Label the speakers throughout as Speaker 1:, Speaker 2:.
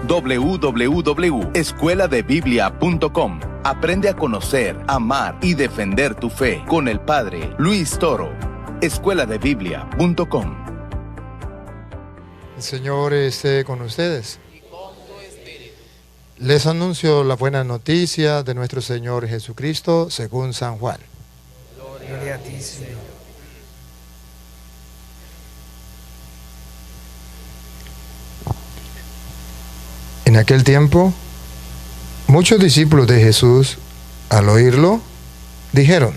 Speaker 1: www.escueladebiblia.com. Aprende a conocer, amar y defender tu fe con el Padre Luis Toro. escueladebiblia.com.
Speaker 2: El Señor esté con ustedes. Les anuncio la buena noticia de nuestro Señor Jesucristo según San Juan.
Speaker 3: Gloria a ti, Señor.
Speaker 2: En aquel tiempo, muchos discípulos de Jesús, al oírlo, dijeron: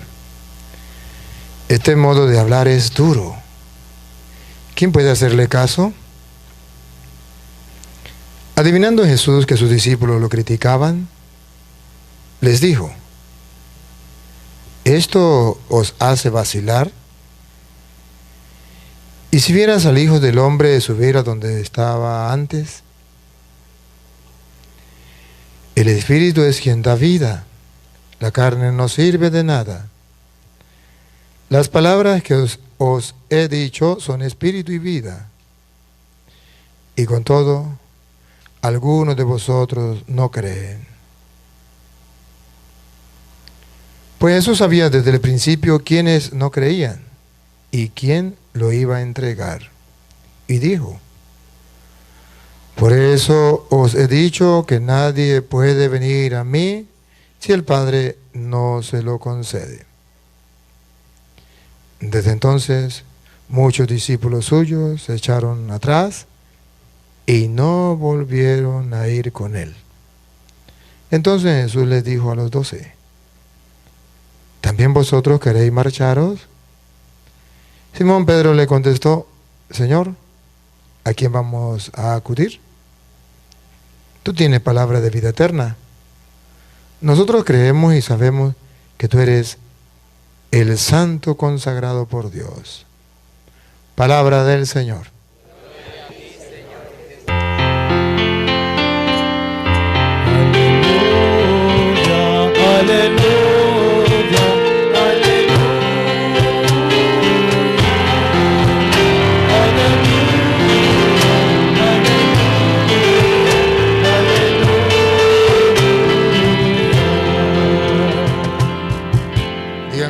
Speaker 2: este modo de hablar es duro. ¿Quién puede hacerle caso? Adivinando Jesús que sus discípulos lo criticaban, les dijo: ¿esto os hace vacilar? ¿Y si vieras al Hijo del Hombre subir a donde estaba antes? El Espíritu es quien da vida, la carne no sirve de nada. Las palabras que os he dicho son espíritu y vida. Y con todo, algunos de vosotros no creen. Pues Jesús sabía desde el principio quiénes no creían y quién lo iba a entregar. Y dijo: por eso os he dicho que nadie puede venir a mí si el Padre no se lo concede. Desde entonces, muchos discípulos suyos se echaron atrás y no volvieron a ir con él. Entonces Jesús les dijo a los 12: ¿también vosotros queréis marcharos? Simón Pedro le contestó: Señor, ¿a quién vamos a acudir? Tú tienes palabra de vida eterna. Nosotros creemos y sabemos que tú eres el Santo consagrado por Dios. Palabra del Señor.
Speaker 3: Gloria a ti, Señor Jesús.
Speaker 4: Aleluya, aleluya.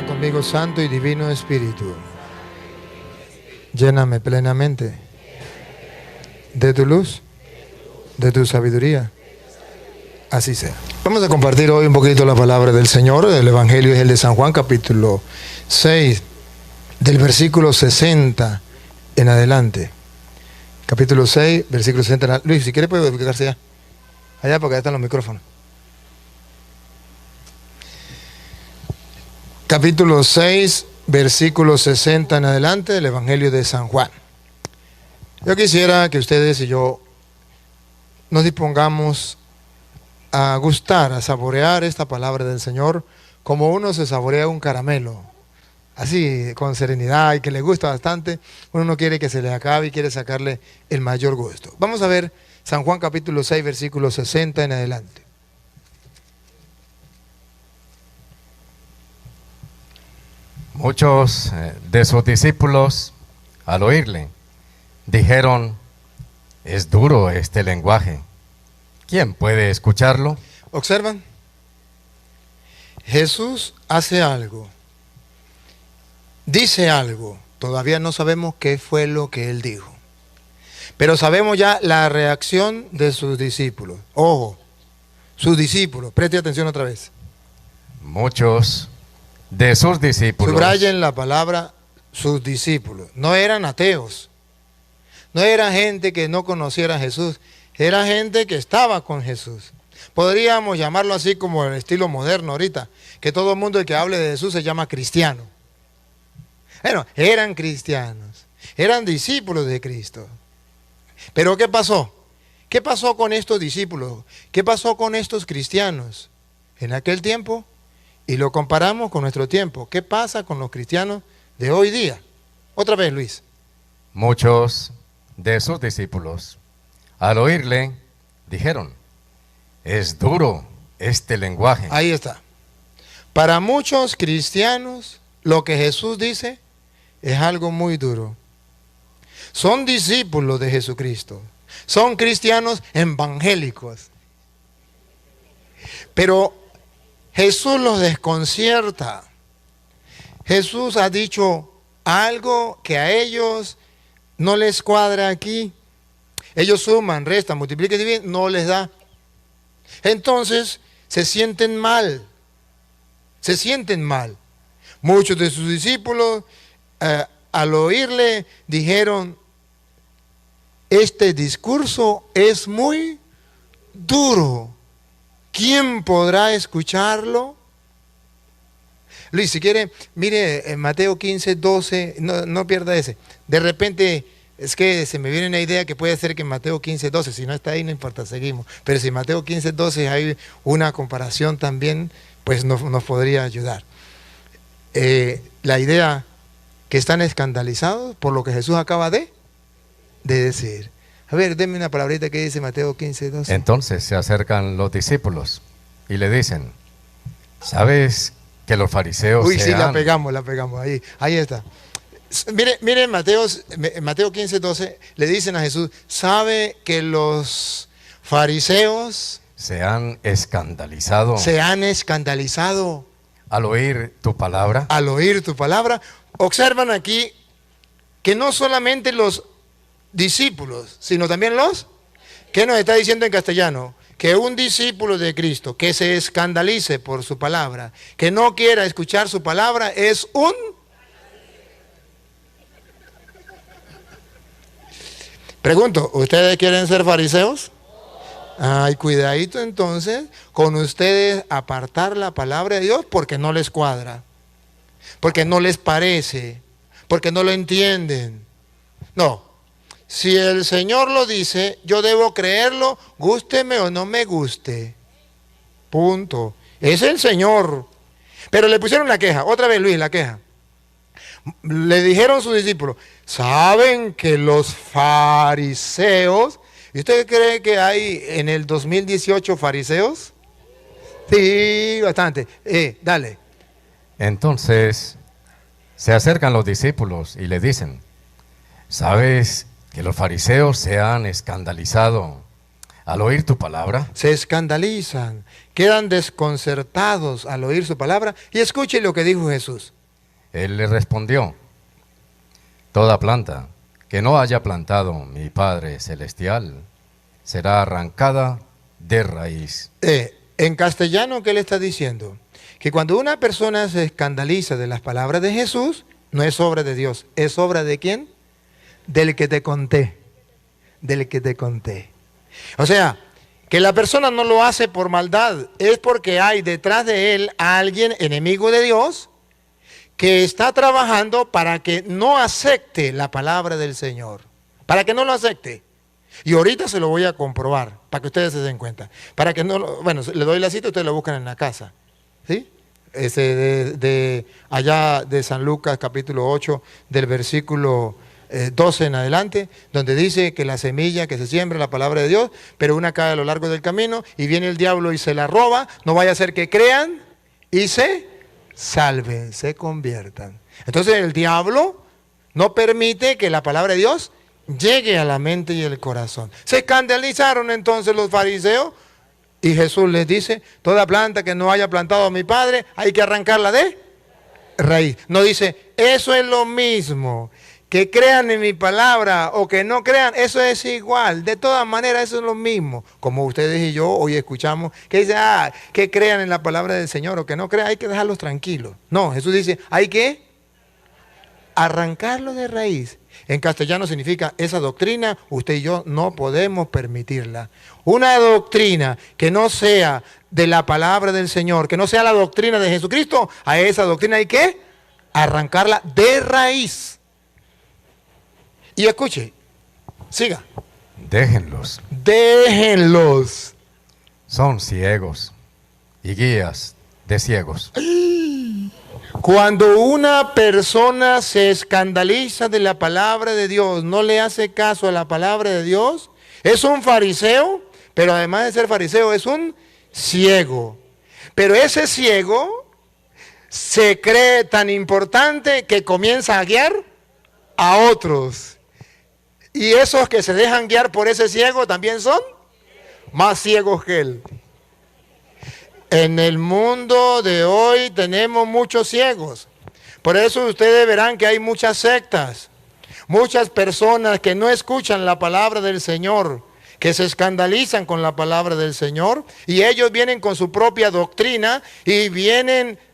Speaker 2: Conmigo, Santo y Divino Espíritu, lléname plenamente de tu luz, de tu sabiduría. Así sea. Vamos a compartir hoy un poquito la palabra del Señor. El Evangelio es el de San Juan, capítulo 6, del versículo 60 en adelante. Capítulo 6, versículo 60 en adelante. Luis, si quiere puede ubicarse allá. Allá, porque allá están los micrófonos. Capítulo 6, versículo 60 en adelante del Evangelio de San Juan. Yo quisiera que ustedes y yo nos dispongamos a gustar, a saborear esta palabra del Señor como uno se saborea un caramelo, así con serenidad y que le gusta bastante. Uno no quiere que se le acabe y quiere sacarle el mayor gusto. Vamos a ver San Juan capítulo 6, versículo 60 en adelante.
Speaker 5: Muchos de sus discípulos, al oírle, dijeron: es duro este lenguaje. ¿Quién puede escucharlo?
Speaker 2: ¿Observan? Jesús hace algo, dice algo, todavía no sabemos qué fue lo que él dijo, pero sabemos ya la reacción de sus discípulos. Ojo, sus discípulos, preste atención otra vez.
Speaker 5: Muchos de sus discípulos.
Speaker 2: Subrayen la palabra sus discípulos. No eran ateos, no era gente que no conociera a Jesús, era gente que estaba con Jesús. Podríamos llamarlo así como el estilo moderno ahorita, que todo el mundo el que hable de Jesús se llama cristiano. Bueno, eran cristianos, eran discípulos de Cristo. Pero ¿qué pasó? ¿Qué pasó con estos discípulos? ¿Qué pasó con estos cristianos en aquel tiempo? Y lo comparamos con nuestro tiempo. ¿Qué pasa con los cristianos de hoy día? Otra vez, Luis.
Speaker 5: Muchos de sus discípulos, al oírle, dijeron: es duro este lenguaje.
Speaker 2: Ahí está. Para muchos cristianos, lo que Jesús dice es algo muy duro. Son discípulos de Jesucristo. Son cristianos evangélicos. Pero Jesús los desconcierta. Jesús ha dicho algo que a ellos no les cuadra aquí. Ellos suman, restan, multiplican y dividen, no les da. Entonces se sienten mal. Se sienten mal. Muchos de sus discípulos al oírle dijeron, este discurso es muy duro. ¿Quién podrá escucharlo? Luis, si quiere, mire en Mateo 15, 12, no pierda ese. De repente, es que se me viene una idea que puede ser que en Mateo 15, 12, si no está ahí no importa, seguimos. Pero si en Mateo 15, 12 hay una comparación también, pues nos podría ayudar. La idea que están escandalizados por lo que Jesús acaba de decir. A ver, denme una palabrita que dice Mateo 15, 12.
Speaker 5: Entonces se acercan los discípulos y le dicen, ¿sabes que los fariseos
Speaker 2: Uy, sí,
Speaker 5: sean...
Speaker 2: la pegamos, ahí está. Mire Mateo 15, 12, le dicen a Jesús, ¿sabe que los fariseos
Speaker 5: se han escandalizado al oír tu palabra?
Speaker 2: Al oír tu palabra. Observan aquí que no solamente los discípulos, sino también los, ¿qué nos está diciendo en castellano? Que un discípulo de Cristo que se escandalice por su palabra, que no quiera escuchar su palabra, es un... Pregunto, ¿ustedes quieren ser fariseos? Ay, cuidadito entonces con ustedes apartar la palabra de Dios porque no les cuadra, porque no les parece, porque no lo entienden. No, si el Señor lo dice, yo debo creerlo, gústeme o no me guste. Punto. Es el Señor. Pero le pusieron la queja, otra vez Luis, la queja. Le dijeron sus discípulos, ¿saben que los fariseos... ¿Y usted cree que hay en el 2018 fariseos? Sí, bastante. Dale.
Speaker 5: Entonces se acercan los discípulos y le dicen, ¿sabes que los fariseos se han escandalizado al oír tu palabra?
Speaker 2: Se escandalizan, quedan desconcertados al oír su palabra. Y escuche lo que dijo Jesús.
Speaker 5: Él le respondió, toda planta que no haya plantado mi Padre Celestial será arrancada de raíz.
Speaker 2: En castellano, ¿qué le está diciendo? Que cuando una persona se escandaliza de las palabras de Jesús, no es obra de Dios, ¿es obra de quién? Del que te conté, del que te conté. O sea, que la persona no lo hace por maldad, es porque hay detrás de él a alguien enemigo de Dios, que está trabajando para que no acepte la palabra del Señor, para que no lo acepte. Y ahorita se lo voy a comprobar, para que ustedes se den cuenta. Para que no, bueno, le doy la cita, ustedes lo buscan en la casa. ¿Sí? Allá de San Lucas, capítulo 8, del versículo 12 en adelante, donde dice que la semilla que se siembra es la palabra de Dios, pero una cae a lo largo del camino y viene el diablo y se la roba. No vaya a ser que crean y se salven, se conviertan. Entonces el diablo no permite que la palabra de Dios llegue a la mente y el corazón. Se escandalizaron entonces los fariseos y Jesús les dice, toda planta que no haya plantado a mi Padre hay que arrancarla de raíz. No dice, eso es lo mismo, que crean en mi palabra o que no crean, eso es igual. De todas maneras, eso es lo mismo. Como ustedes y yo hoy escuchamos que dice, que crean en la palabra del Señor o que no crean, hay que dejarlos tranquilos. No, Jesús dice, hay que arrancarlo de raíz. En castellano significa, esa doctrina, usted y yo no podemos permitirla. Una doctrina que no sea de la palabra del Señor, que no sea la doctrina de Jesucristo, a esa doctrina hay que arrancarla de raíz. Y escuche, siga.
Speaker 5: Déjenlos.
Speaker 2: Déjenlos.
Speaker 5: Son ciegos y guías de ciegos.
Speaker 2: Cuando una persona se escandaliza de la palabra de Dios, no le hace caso a la palabra de Dios, es un fariseo, pero además de ser fariseo es un ciego. Pero ese ciego se cree tan importante que comienza a guiar a otros. Y esos que se dejan guiar por ese ciego también son más ciegos que él. En el mundo de hoy tenemos muchos ciegos. Por eso ustedes verán que hay muchas sectas, muchas personas que no escuchan la palabra del Señor, que se escandalizan con la palabra del Señor, y ellos vienen con su propia doctrina y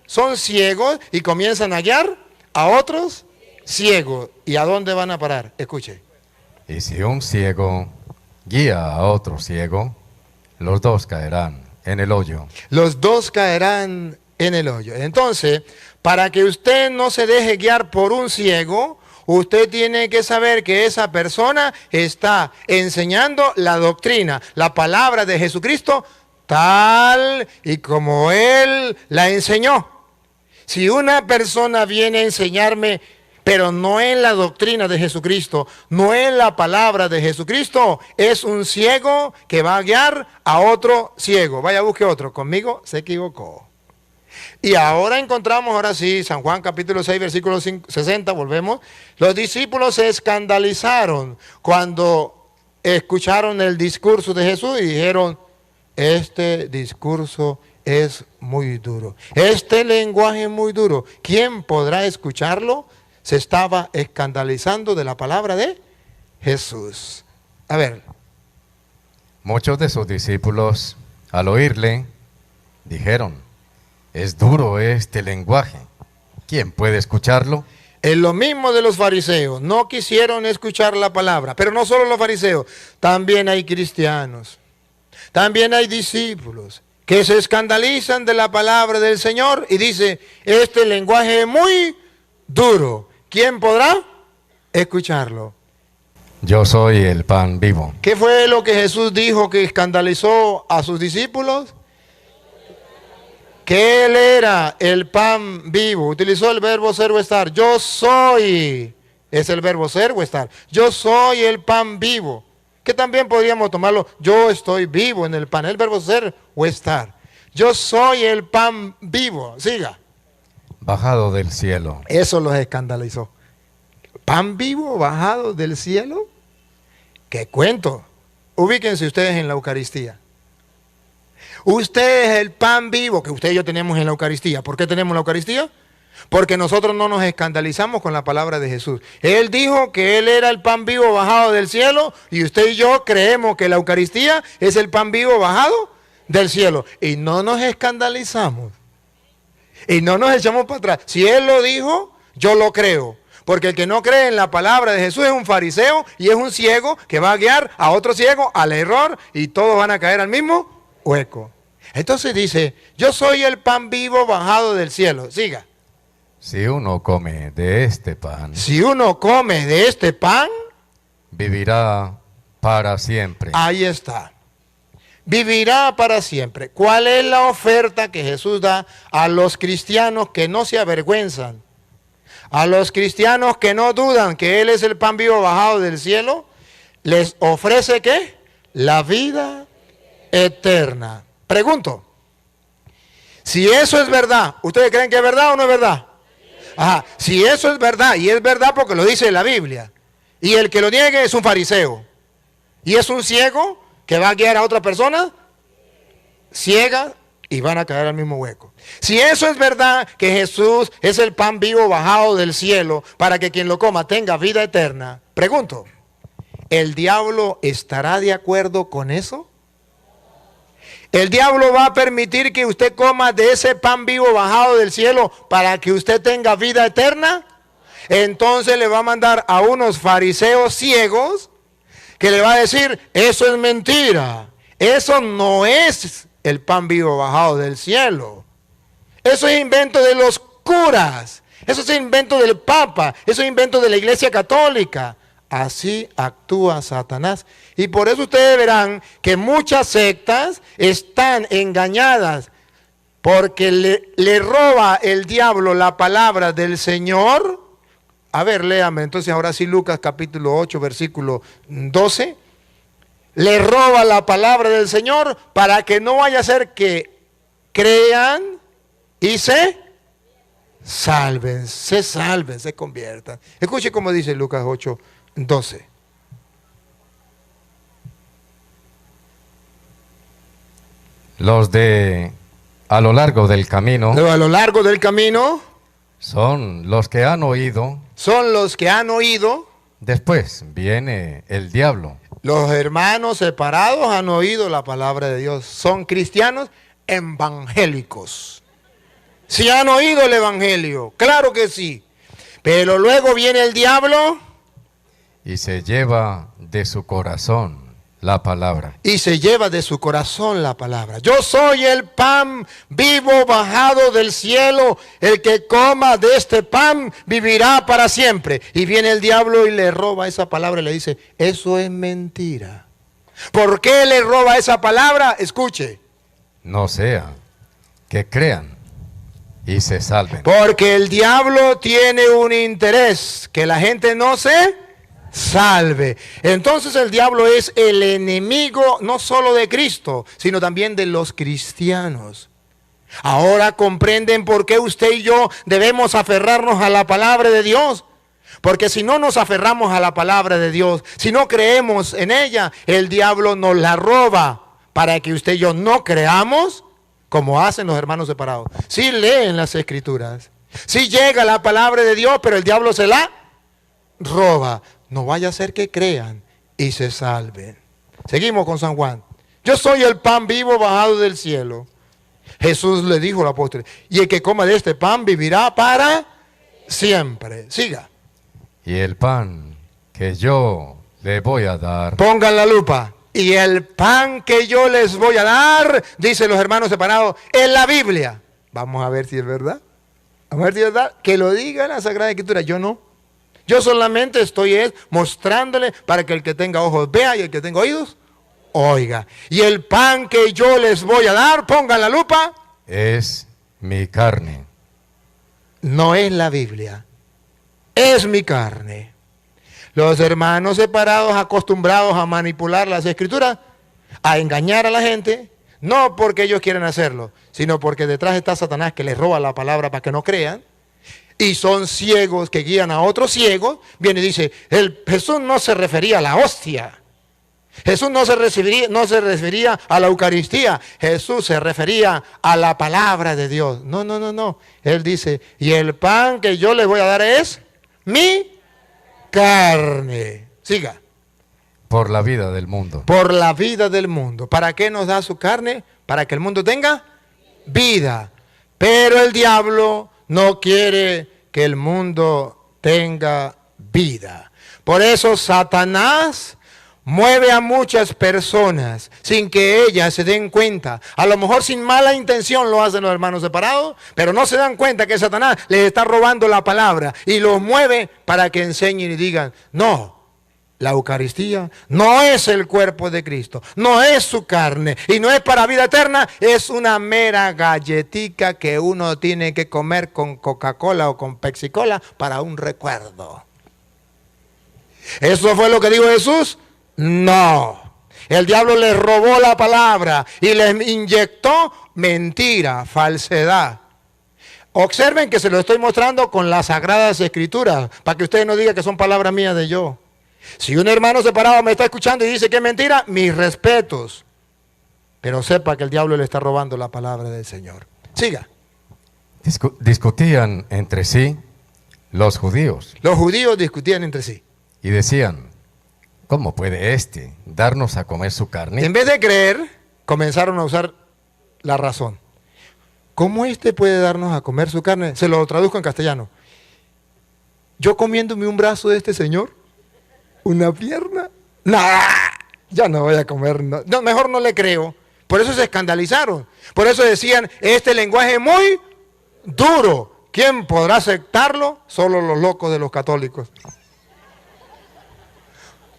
Speaker 2: son ciegos y comienzan a guiar a otros ciegos. ¿Y a dónde van a parar? Escuche.
Speaker 5: Y si un ciego guía a otro ciego, los dos caerán en el hoyo.
Speaker 2: Los dos caerán en el hoyo. Entonces, para que usted no se deje guiar por un ciego, usted tiene que saber que esa persona está enseñando la doctrina, la palabra de Jesucristo, tal y como Él la enseñó. Si una persona viene a enseñarme, pero no en la doctrina de Jesucristo, no en la palabra de Jesucristo, es un ciego que va a guiar a otro ciego. Vaya, busque otro. Conmigo se equivocó. Y ahora encontramos, ahora sí, San Juan capítulo 6, versículo 60, volvemos. Los discípulos se escandalizaron cuando escucharon el discurso de Jesús y dijeron, este discurso es muy duro. Este lenguaje es muy duro. ¿Quién podrá escucharlo? Se estaba escandalizando de la palabra de Jesús. A ver.
Speaker 5: Muchos de sus discípulos, al oírle, dijeron, es duro este lenguaje. ¿Quién puede escucharlo?
Speaker 2: Es lo mismo de los fariseos. No quisieron escuchar la palabra. Pero no solo los fariseos. También hay cristianos. También hay discípulos que se escandalizan de la palabra del Señor y dice, este lenguaje es muy duro. ¿Quién podrá escucharlo?
Speaker 5: Yo soy el pan vivo.
Speaker 2: ¿Qué fue lo que Jesús dijo que escandalizó a sus discípulos? Que Él era el pan vivo. Utilizó el verbo ser o estar. Yo soy, es el verbo ser o estar. Yo soy el pan vivo. Que también podríamos tomarlo, yo estoy vivo en el pan. El verbo ser o estar. Yo soy el pan vivo. Siga.
Speaker 5: Bajado del cielo.
Speaker 2: Eso los escandalizó. ¿Pan vivo bajado del cielo? ¿Qué cuento? Ubíquense ustedes en la Eucaristía. Usted es el pan vivo que usted y yo tenemos en la Eucaristía. ¿Por qué tenemos la Eucaristía? Porque nosotros no nos escandalizamos con la palabra de Jesús. Él dijo que Él era el pan vivo bajado del cielo y usted y yo creemos que la Eucaristía es el pan vivo bajado del cielo. Y no nos escandalizamos. Y no nos echamos para atrás. Si Él lo dijo, yo lo creo. Porque el que no cree en la palabra de Jesús es un fariseo y es un ciego que va a guiar a otro ciego al error y todos van a caer al mismo hueco. Entonces dice, yo soy el pan vivo bajado del cielo. Siga.
Speaker 5: Si uno come de este pan,
Speaker 2: Si uno come de este pan,
Speaker 5: vivirá para siempre.
Speaker 2: ahí está. Vivirá para siempre. ¿Cuál es la oferta que Jesús da a los cristianos que no se avergüenzan? A los cristianos que no dudan que Él es el pan vivo bajado del cielo, les ofrece ¿qué? La vida eterna. Pregunto, si eso es verdad, ¿ustedes creen que es verdad o no es verdad? Ajá, si eso es verdad, y es verdad porque lo dice la Biblia, y el que lo niegue es un fariseo, y es un ciego que va a guiar a otra persona ciega y van a caer al mismo hueco. Si eso es verdad, que Jesús es el pan vivo bajado del cielo para que quien lo coma tenga vida eterna, pregunto, ¿el diablo estará de acuerdo con eso? ¿El diablo va a permitir que usted coma de ese pan vivo bajado del cielo para que usted tenga vida eterna? Entonces le va a mandar a unos fariseos ciegos que le va a decir, eso es mentira, eso no es el pan vivo bajado del cielo. Eso es invento de los curas, eso es invento del Papa, eso es invento de la Iglesia Católica. Así actúa Satanás. Y por eso ustedes verán que muchas sectas están engañadas porque le roba el diablo la palabra del Señor. A ver, léame entonces ahora sí Lucas capítulo 8, versículo 12. Le roba la palabra del Señor para que no vaya a ser que crean y se salven, se conviertan. Escuche cómo dice Lucas 8, 12.
Speaker 5: Los de a lo largo del camino
Speaker 2: A lo largo del camino
Speaker 5: son los que han oído.
Speaker 2: son los que han oído.
Speaker 5: Después viene el diablo.
Speaker 2: Los hermanos separados han oído la palabra de Dios. Son cristianos evangélicos. Si han oído el evangelio, claro que sí. Pero luego viene el diablo
Speaker 5: Y se lleva de su corazón la palabra.
Speaker 2: y se lleva de su corazón la palabra. Yo soy el pan vivo bajado del cielo. El que coma de este pan vivirá para siempre. Y viene el diablo y le roba esa palabra y le dice, eso es mentira. ¿Por qué le roba esa palabra? Escuche.
Speaker 5: No sea que crean y se salven.
Speaker 2: Porque el diablo tiene un interés, que la gente no se salve. Entonces el diablo es el enemigo no solo de Cristo, sino también de los cristianos. Ahora comprenden por qué usted y yo debemos aferrarnos a la palabra de Dios. Porque si no nos aferramos a la palabra de Dios, si no creemos en ella, el diablo nos la roba para que usted y yo no creamos, como hacen los hermanos separados. Sí leen las escrituras, sí llega la palabra de Dios, pero el diablo se la roba. No vaya a ser que crean y se salven. Seguimos con San Juan. Yo soy el pan vivo bajado del cielo. Jesús le dijo al apóstol, y el que coma de este pan vivirá para siempre. Siga.
Speaker 5: Y el pan que yo le voy a dar
Speaker 2: Pongan la lupa. Y el pan que yo les voy a dar, dicen los hermanos separados, en la Biblia. Vamos a ver si es verdad. Vamos a ver si es verdad. Que lo diga la Sagrada Escritura. Yo no. Yo solamente estoy mostrándole para que el que tenga ojos vea y el que tenga oídos oiga. Y el pan que yo les voy a dar, pongan la lupa,
Speaker 5: es mi carne.
Speaker 2: no es la Biblia. Es mi carne. Los hermanos separados, acostumbrados a manipular las escrituras, a engañar a la gente, no porque ellos quieren hacerlo, sino porque detrás está Satanás que les roba la palabra para que no crean, y son ciegos que guían a otros ciegos. Viene y dice, Jesús no se refería a la hostia, Jesús no se refería a la Eucaristía, Jesús se refería a la palabra de Dios. No, no, no, no. Él dice, y el pan que yo les voy a dar es mi carne. Siga.
Speaker 5: Por la vida del mundo.
Speaker 2: Por la vida del mundo. ¿Para qué nos da su carne? Para que el mundo tenga vida. Pero el diablo no quiere que el mundo tenga vida. Por eso Satanás mueve a muchas personas sin que ellas se den cuenta. A lo mejor sin mala intención lo hacen los hermanos separados, pero no se dan cuenta que Satanás les está robando la palabra y los mueve para que enseñen y digan, no, la Eucaristía no es el cuerpo de Cristo, no es su carne y no es para vida eterna, es una mera galletica que uno tiene que comer con Coca-Cola o con Pepsi-Cola para un recuerdo. ¿Eso fue lo que dijo Jesús? No, el diablo les robó la palabra y les inyectó mentira, falsedad. Observen que se lo estoy mostrando con las Sagradas Escrituras, para que ustedes no digan que son palabras mías de yo. Si un hermano separado me está escuchando y dice que es mentira, mis respetos. Pero sepa que el diablo le está robando la palabra del Señor. Siga.
Speaker 5: Discutían entre sí los judíos
Speaker 2: Los judíos discutían entre sí.
Speaker 5: y decían, ¿cómo puede este darnos a comer su carne?
Speaker 2: En vez de creer, comenzaron a usar la razón. ¿Cómo este puede darnos a comer su carne? Se lo traduzco en castellano. Yo comiéndome un brazo de este señor, una pierna, ¡nah! Ya no voy a comer, no, mejor no le creo. Por eso se escandalizaron. Por eso decían, este lenguaje es muy duro. ¿Quién podrá aceptarlo? Solo los locos de los católicos.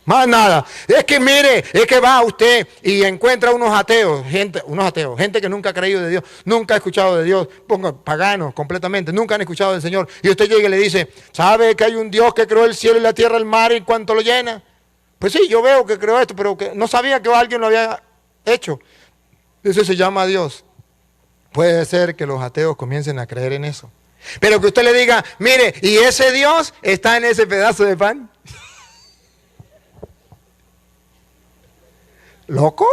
Speaker 2: Más nada. Es que mire, es que va usted y encuentra unos ateos, gente que nunca ha creído de Dios, nunca ha escuchado de Dios, paganos completamente, nunca han escuchado del Señor. Y usted llega y le dice, ¿sabe que hay un Dios que creó el cielo y la tierra, el mar y cuánto lo llena? Pues sí, yo veo que creó esto, pero que no sabía que alguien lo había hecho. Eso se llama Dios. Puede ser que los ateos comiencen a creer en eso. Pero que usted le diga, mire, ¿y ese Dios está en ese pedazo de pan? ¿Loco?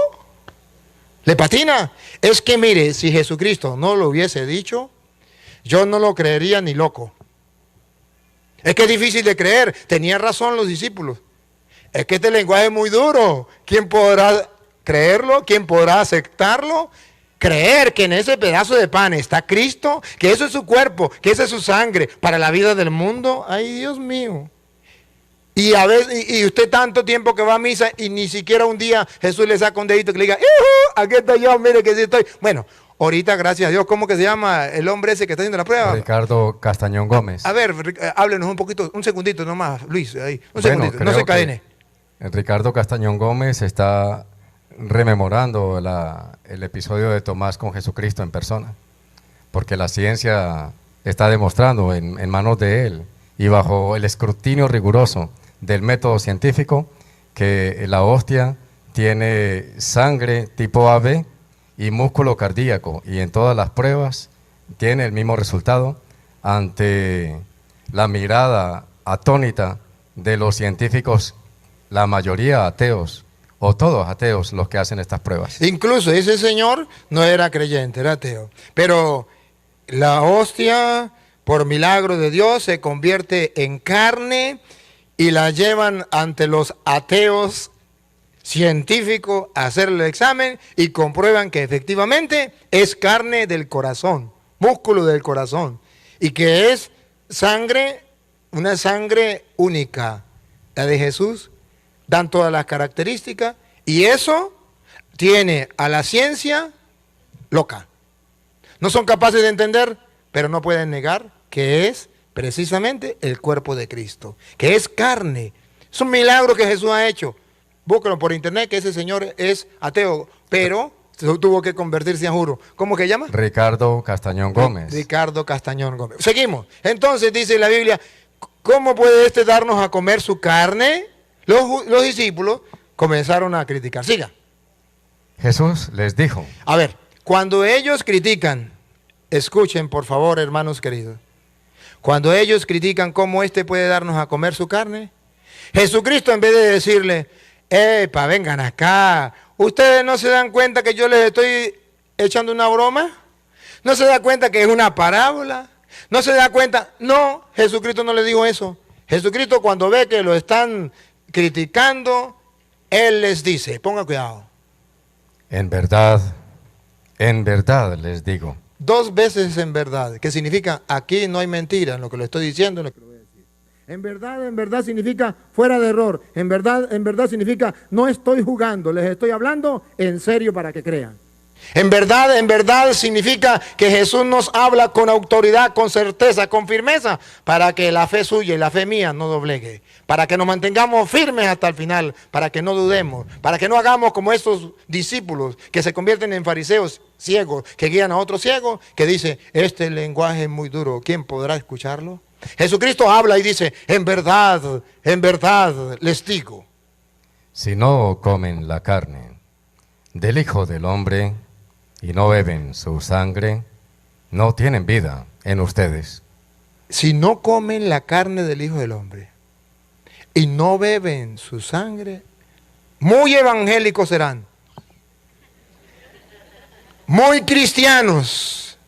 Speaker 2: Le patina. Es que mire, si Jesucristo no lo hubiese dicho, yo no lo creería ni loco. Es que es difícil de creer. Tenían razón los discípulos. Es que este lenguaje es muy duro. ¿Quién podrá creerlo? ¿Quién podrá aceptarlo? Creer que en ese pedazo de pan está Cristo, que eso es su cuerpo, que esa es su sangre para la vida del mundo. Ay, Dios mío. Y a veces, y usted tanto tiempo que va a misa y ni siquiera un día Jesús le saca un dedito que le diga, ¡Ijú! Aquí estoy yo, mire que sí estoy. Bueno, ahorita, gracias a Dios, ¿cómo que se llama el hombre ese que está haciendo la prueba?
Speaker 5: Ricardo Castañón Gómez.
Speaker 2: A ver, háblenos un poquito, un segundito nomás, Luis, ahí, un
Speaker 5: Bueno,
Speaker 2: segundito, no
Speaker 5: creo
Speaker 2: se cadene.
Speaker 5: Ricardo Castañón Gómez está rememorando el episodio de Tomás con Jesucristo en persona, porque la ciencia está demostrando en manos de él y bajo el escrutinio riguroso del método científico que la hostia tiene sangre tipo AB y músculo cardíaco, y en todas las pruebas tiene el mismo resultado ante la mirada atónita de los científicos, la mayoría ateos, o todos ateos los que hacen estas pruebas.
Speaker 2: Incluso ese señor no era creyente, era ateo. Pero la hostia, por milagro de Dios, se convierte en carne y la llevan ante los ateos científicos a hacer el examen y comprueban que efectivamente es carne del corazón, músculo del corazón, y que es sangre, una sangre única, la de Jesús. Dan todas las características y eso tiene a la ciencia loca. No son capaces de entender, pero no pueden negar que es precisamente el cuerpo de Cristo, que es carne. Es un milagro que Jesús ha hecho. Búsquelo por internet, que ese señor es ateo, pero tuvo que convertirse a juro. ¿Cómo que llama?
Speaker 5: Ricardo Castañón Gómez.
Speaker 2: Ricardo Castañón Gómez. Seguimos. Entonces dice la Biblia, ¿cómo puede este darnos a comer su carne? Los discípulos comenzaron a criticar. Siga.
Speaker 5: Jesús les dijo.
Speaker 2: A ver, cuando ellos critican, escuchen por favor, hermanos queridos. Cuando ellos critican cómo éste puede darnos a comer su carne, Jesucristo, en vez de decirle, ¡epa, vengan acá! ¿Ustedes no se dan cuenta que yo les estoy echando una broma? ¿No se da cuenta que es una parábola? ¿No se da cuenta? No, Jesucristo no le dijo eso. Jesucristo, cuando ve que lo están criticando, Él les dice, ponga cuidado. En verdad les digo. 2 veces en verdad, que significa aquí no hay mentira en lo que lo estoy diciendo, en lo que lo voy a decir. En verdad significa fuera de error. En verdad significa no estoy jugando, les estoy hablando en serio para que crean. En verdad significa que Jesús nos habla con autoridad, con certeza, con firmeza, para que la fe suya y la fe mía no doblegue, para que nos mantengamos firmes hasta el final, para que no dudemos, para que no hagamos como estos discípulos que se convierten en fariseos ciegos, que guían a otros ciegos, que dice, este lenguaje es muy duro, ¿quién podrá escucharlo? Jesucristo habla y dice, en verdad les digo.
Speaker 5: Si no comen la carne del Hijo del Hombre y no beben su sangre, no tienen vida en ustedes.
Speaker 2: Si no comen la carne del Hijo del Hombre y no beben su sangre, muy evangélicos serán, muy cristianos,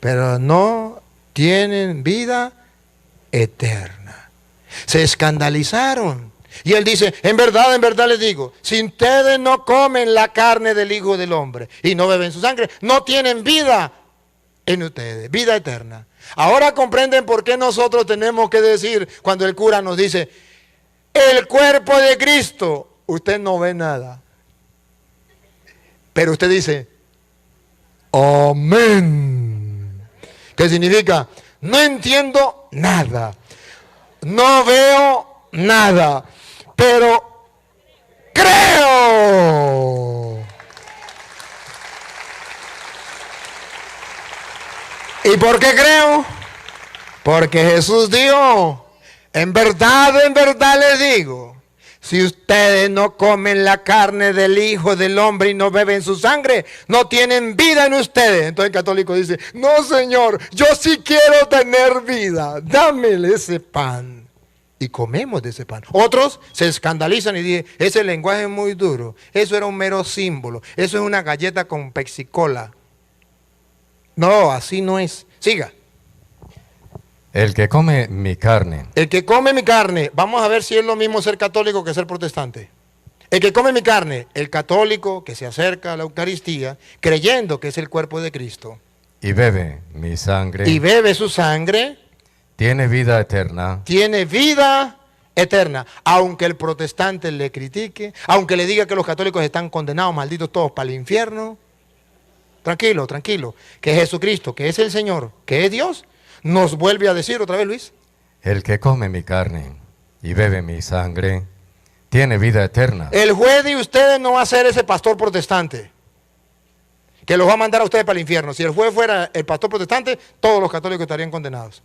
Speaker 2: pero no tienen vida eterna. Se escandalizaron. Y él dice, en verdad les digo, si ustedes no comen la carne del Hijo del Hombre y no beben su sangre, no tienen vida en ustedes, vida eterna. Ahora comprenden por qué nosotros tenemos que decir, cuando el cura nos dice, el cuerpo de Cristo, usted no ve nada. Pero usted dice, amén. ¿Qué significa? No entiendo nada, no veo nada, pero creo. ¿Y por qué creo? Porque Jesús dijo, en verdad les digo, si ustedes no comen la carne del Hijo del Hombre y no beben su sangre, no tienen vida en ustedes. Entonces el católico dice, no Señor, yo sí quiero tener vida, dámele ese pan. y comemos de ese pan. Otros se escandalizan y dicen, ese lenguaje es muy duro. Eso era un mero símbolo. Eso es una galleta con pexicola. No, así no es. Siga.
Speaker 5: El que come mi carne
Speaker 2: El que come mi carne, vamos a ver si es lo mismo ser católico que ser protestante. El que come mi carne, el católico que se acerca a la Eucaristía, creyendo que es el cuerpo de Cristo,
Speaker 5: y bebe mi sangre,
Speaker 2: y bebe su sangre,
Speaker 5: tiene vida eterna,
Speaker 2: tiene vida eterna. Aunque el protestante le critique, aunque le diga que los católicos están condenados, malditos todos para el infierno, tranquilo, tranquilo, que Jesucristo, que es el Señor, que es Dios, nos vuelve a decir otra vez, Luis.
Speaker 5: el que come mi carne y bebe mi sangre, tiene vida eterna.
Speaker 2: El juez de ustedes no va a ser ese pastor protestante que los va a mandar a ustedes para el infierno. Si el juez fuera el pastor protestante, todos los católicos estarían condenados.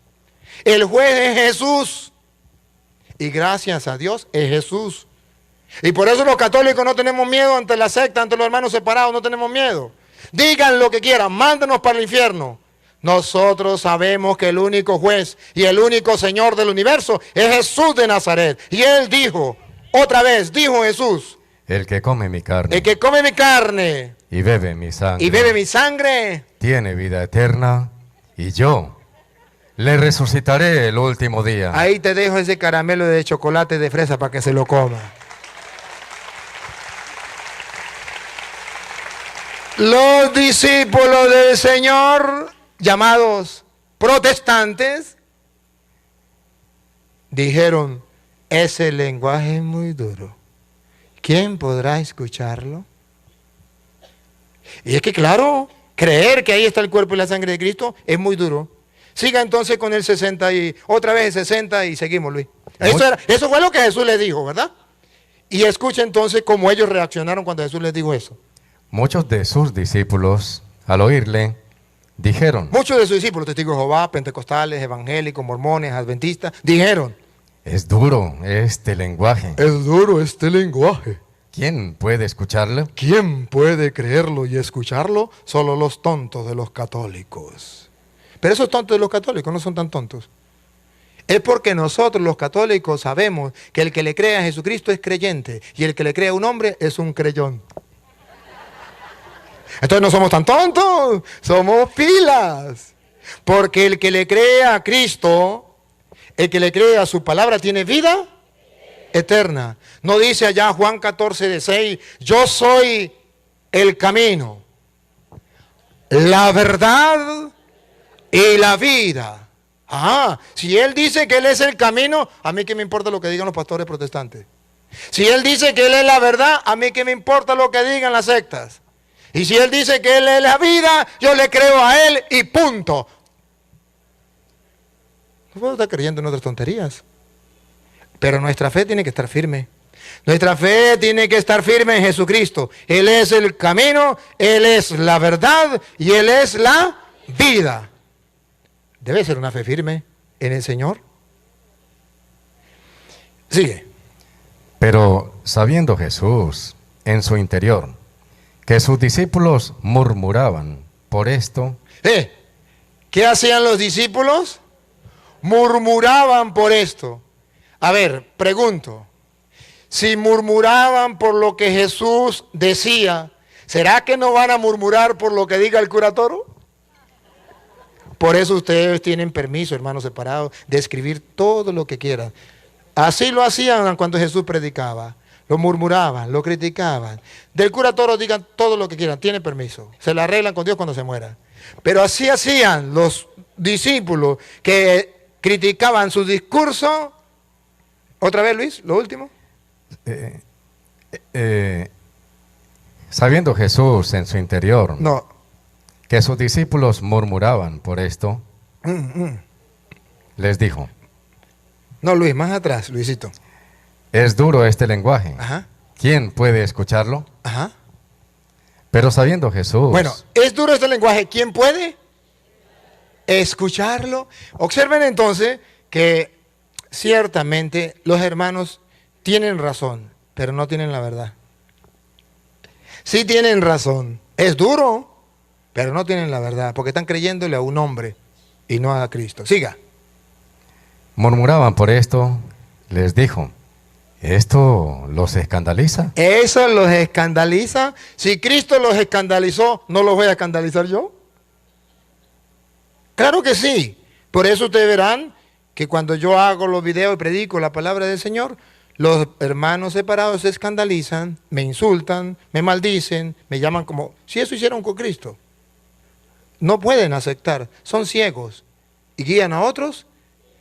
Speaker 2: El juez es Jesús. Y gracias a Dios es Jesús. Y por eso los católicos no tenemos miedo ante la secta, ante los hermanos separados, no tenemos miedo. Digan lo que quieran, mándenos para el infierno. Nosotros sabemos que el único juez y el único Señor del universo es Jesús de Nazaret. Y Él dijo, otra vez, dijo Jesús,
Speaker 5: El que come mi carne
Speaker 2: el que come mi carne
Speaker 5: y bebe mi sangre,
Speaker 2: y bebe mi sangre,
Speaker 5: tiene vida eterna, y yo le resucitaré el último día.
Speaker 2: ahí te dejo ese caramelo de chocolate de fresa para que se lo coma. Los discípulos del Señor, llamados protestantes, dijeron, ese lenguaje es muy duro. ¿Quién podrá escucharlo? Y es que claro, creer que ahí está el cuerpo y la sangre de Cristo es muy duro. Siga entonces con el 60 y otra vez el 60 y seguimos, Luis. Eso fue lo que Jesús les dijo, ¿verdad? Y escucha entonces cómo ellos reaccionaron cuando Jesús les dijo eso.
Speaker 5: Muchos de sus discípulos, al oírle, dijeron,
Speaker 2: Muchos de sus discípulos, testigos de Jehová, pentecostales, evangélicos, mormones, adventistas, dijeron,
Speaker 5: es duro este lenguaje.
Speaker 2: es duro este lenguaje.
Speaker 5: ¿Quién puede escucharlo?
Speaker 2: ¿Quién puede creerlo y escucharlo? Solo los tontos de los católicos. Pero esos tontos de los católicos no son tan tontos. Es porque nosotros los católicos sabemos que el que le cree a Jesucristo es creyente y el que le cree a un hombre es un creyón. Entonces no somos tan tontos, somos pilas. Porque el que le cree a Cristo, el que le cree a su palabra tiene vida eterna. No dice allá Juan 14:6, yo soy el camino, la verdad y la vida. Si él dice que él es el camino, a mí qué me importa lo que digan los pastores protestantes. Si él dice que él es la verdad, a mí qué me importa lo que digan las sectas. Y si él dice que él es la vida, yo le creo a él y punto. No puedo estar creyendo en otras tonterías. Pero nuestra fe tiene que estar firme. Nuestra fe tiene que estar firme en Jesucristo. Él es el camino, Él es la verdad y Él es la vida. Debe ser una fe firme en el Señor. Sigue.
Speaker 5: Pero sabiendo Jesús en su interior que sus discípulos murmuraban por esto,
Speaker 2: ¿Qué hacían los discípulos? Murmuraban por esto. A ver, pregunto, si murmuraban por lo que Jesús decía, ¿será que no van a murmurar por lo que diga el cura Toro? Por eso ustedes tienen permiso, hermanos separados, de escribir todo lo que quieran. Así lo hacían cuando Jesús predicaba. Lo murmuraban, lo criticaban. Del cura Toro digan todo lo que quieran, tienen permiso. Se la arreglan con Dios cuando se muera. Pero así hacían los discípulos que criticaban su discurso. Otra vez, Luis, lo último.
Speaker 5: sabiendo Jesús en su interior
Speaker 2: No.
Speaker 5: que sus discípulos murmuraban por esto, les dijo,
Speaker 2: No, Luis, más atrás, Luisito.
Speaker 5: es duro este lenguaje.
Speaker 2: Ajá,
Speaker 5: ¿Quién puede escucharlo?
Speaker 2: ajá.
Speaker 5: Pero sabiendo Jesús,
Speaker 2: Bueno, es duro este lenguaje. ¿Quién puede escucharlo? Observen entonces que ciertamente los hermanos tienen razón, pero no tienen la verdad. Sí tienen razón. Es duro, pero no tienen la verdad, porque están creyéndole a un hombre y no a Cristo. Siga.
Speaker 5: murmuraban por esto les dijo, ¿esto los escandaliza?
Speaker 2: ¿Eso los escandaliza? Si Cristo los escandalizó, ¿no los voy a escandalizar yo? Claro que sí. Por eso ustedes verán que cuando yo hago los videos y predico la palabra del Señor, los hermanos separados se escandalizan, me insultan, me maldicen, me llaman como si eso hicieron con Cristo. No pueden aceptar, son ciegos y guían a otros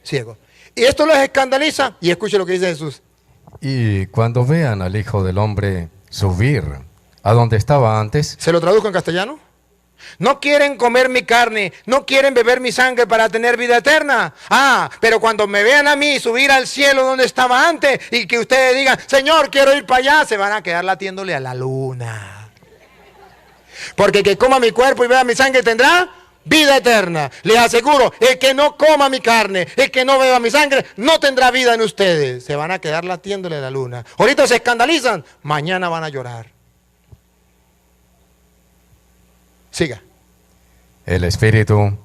Speaker 2: ciegos. Y esto los escandaliza, y escuche lo que dice Jesús.
Speaker 5: Y cuando vean al Hijo del Hombre subir a donde estaba antes,
Speaker 2: ¿Se lo traduzco en castellano? No quieren comer mi carne, no quieren beber mi sangre para tener vida eterna. Ah, pero cuando me vean a mí subir al cielo donde estaba antes y que ustedes digan, Señor, quiero ir para allá, se van a quedar latiéndole a la luna. Porque el que coma mi cuerpo y beba mi sangre tendrá vida eterna. Les aseguro, el que no coma mi carne, el que no beba mi sangre, no tendrá vida en ustedes. Se van a quedar latiéndole a la luna. Ahorita se escandalizan, mañana van a llorar. Siga.
Speaker 5: el Espíritu